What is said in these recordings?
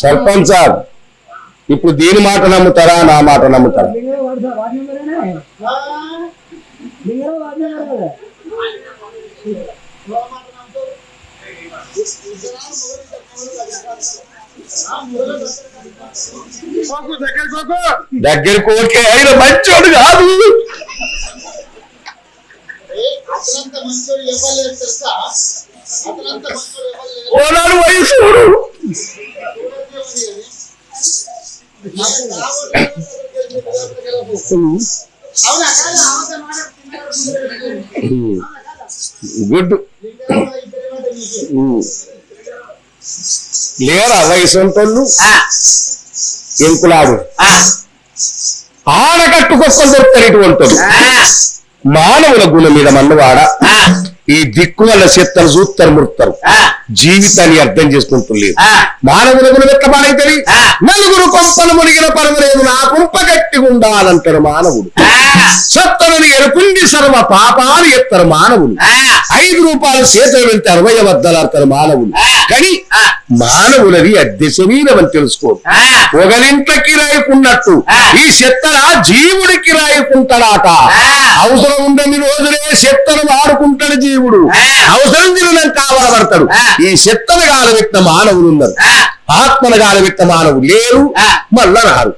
Sarpanch sir, ఇప్పుడు దీని మాట నమ్ముతారా నా మాట నమ్ముతారా? దగ్గరకు ఓకే, ఆయన మంచోడు కాదు. ఓనాడు వయసు గుడ్ లేరా వయసు అంటోళ్ళు ఎంకులాడు ఆనకట్టుకొక్కలు దొరుకుతారు ఇటువంటి మానవుల గుణం మీద మన్నవాడ ఈ దిక్కు వల్ల చెత్తలు చూస్తారు ముడతారు, జీవితాన్ని అర్థం చేసుకుంటలేదు. మానవుల గుణం ఎట్లా పాడైతుంది? నలుగురు కొంపలు మునిగిన పర్వాలేదు, నా కుంప గట్టిగా ఉండాలంటారు మానవుడు. సత్తనని ఎరుకుండి సర్వ పాపాలు ఎత్తారు మానవులు. 5 రూపాయలు చేతులు వెళ్తే 60 అబద్ధాలు మానవులు. కానీ మానవులది అద్దె శరీరం అని తెలుసుకో. ఒకరింట్లో కిరాయికున్నట్టు ఈ చెత్తల జీవుడి కిరాయికుంటాడాట. అవసరం ఉండని రోజులే చెత్తను వాడుకుంటాడు జీవుడు, అవసరం తినడం కావలబడతాడు. ఈ చెత్తను గాలబెట్టిన మానవులు ఉన్నారు, ఆత్మను గాలబెట్టిన మానవులు లేరు, మళ్ళా రారు.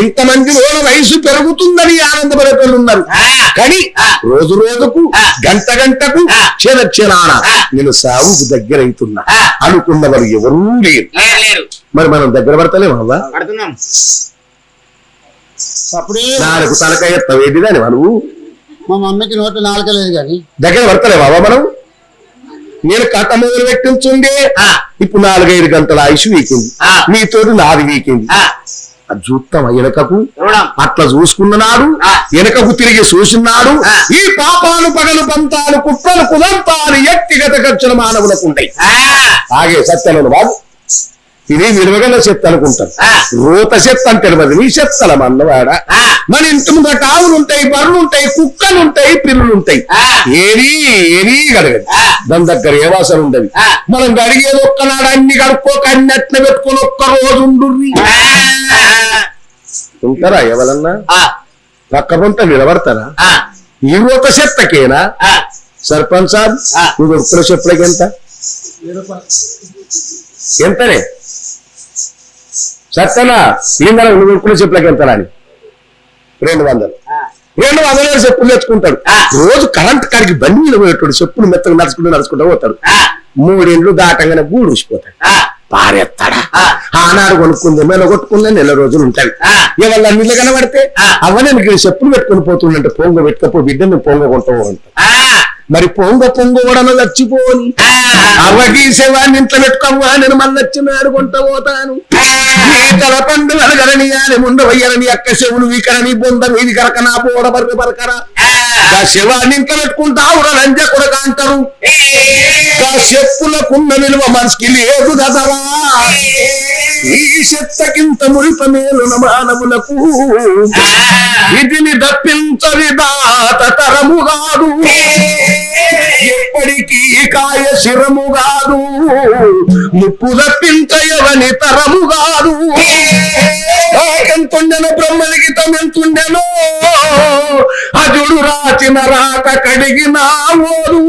ఇంతమంది రోజు వయసు పెరుగుతుందని ఆనందపడేటోళ్ళు ఉన్నారు. కానీ రోజు రోజుకు గంట గంటకు క్షణ క్షణాన నేను సాగుకు దగ్గర అవుతున్నా అనుకున్న వారు ఎవరూ లేరు. మరి మనం దగ్గర పడతలేము అవ్వా? నాలుగు తలకాయ ఎత్తవేదిదాని నువ్వు. మా మమ్మీకి నోట్లు నాలుకలేదు కానీ దగ్గర పడతలేము అవ్వ మనం. నేను కథ మొదలు పెట్టించుండే ఇప్పుడు 4-5 గంటల ఆయుష్ వీకింది, మీతో నాది వీకింది. అది చూస్తాం వెనకకు, అట్లా చూసుకున్న నాడు వెనకకు తిరిగి చూసినాడు. ఈ పాపాలు పగలు పంతాలు కుట్రలు కుదంతాలు వ్యక్తిగత ఖర్చుల మానవులకు ఉంటాయి. ఆగే సత్యాలను బాబు, ఇది విలువగల చెత్త అనుకుంటారు. రోత చెత్త అంటారు, మరి నీ చెత్తల మన్నవాడ. మన ఇంటి ముందర కావులు ఉంటాయి, బర్రెలు ఉంటాయి, కుక్కలు ఉంటాయి, పిల్లులు ఉంటాయి. ఏనీ గడగదు, దాని దగ్గర ఏ వాసన ఉండదు. మనం గడిగేది ఒక్కనాడు అన్ని కడుక్కోక అన్ని అట్లా పెట్టుకొని ఒక్క రోజు ఉండుర్రి ఉంటారా? ఎవరన్నా పక్క పొంత నిలబడతారా? ఈ రోత చెత్తకేనా? సర్పంచ్ సాబ్, నువ్వు ఒక్కల చెప్పులకి ఎంతనే సత్తనా? ఈందర నువ్వు చెప్పులకి ఎంతనా అని 200 చెప్పులు తెచ్చుకుంటాడు. రోజు కరెంట్ కాడికి బండి మీద పోయేటాడు, చెప్పులు మెత్తగా నడుచుకుంటూ పోతాడు. 3 ఏళ్ళు దాటంగానే గూడు ఊసిపోతాడు, పారేస్తాడా. ఆనాడు కొనుక్కుంది మేలో కొట్టుకుందా 4 రోజులు ఉంటాడు. ఇవాళ నీళ్ళు కనబడితే అవన్నీ నీకు చెప్పులు పెట్టుకుని పోతుందంటే పొంగ పెట్టుకపో బిడ్డను పొంగ కొంటావు అంట. మరి పొంగ కూడా చచ్చిపోని అవ్వకి శవాన్ని ఇంట్లో పెట్టుకోవా, నేను మళ్ళీ వచ్చినాడు కొంట పోతాను. కల పండు వెలగరని అని ముండవయ్యరని అక్క శవులు వీకరని బొంద మీది కరక నా పోడ బర్రె బరకరా. శవాన్ని ఇంట్లో పెట్టుకుంటావు రంజ కూడా అంటారు. చెప్పులకున్న విలువ మనసుకి లేదు కదరా. ఈ చెత్తకింత మురిప మేలున మానవులకు విధిని దప్పించని దాత తరము కాదు, ఎప్పటికీ కాయ శిరము కాదు, ముప్పు దప్పించయవని తరము కాదు. ఎంతుండెను బ్రహ్మలిగితం ఎంతుండెను, అజుడు రాచిన రాక కడిగిన ఓరు.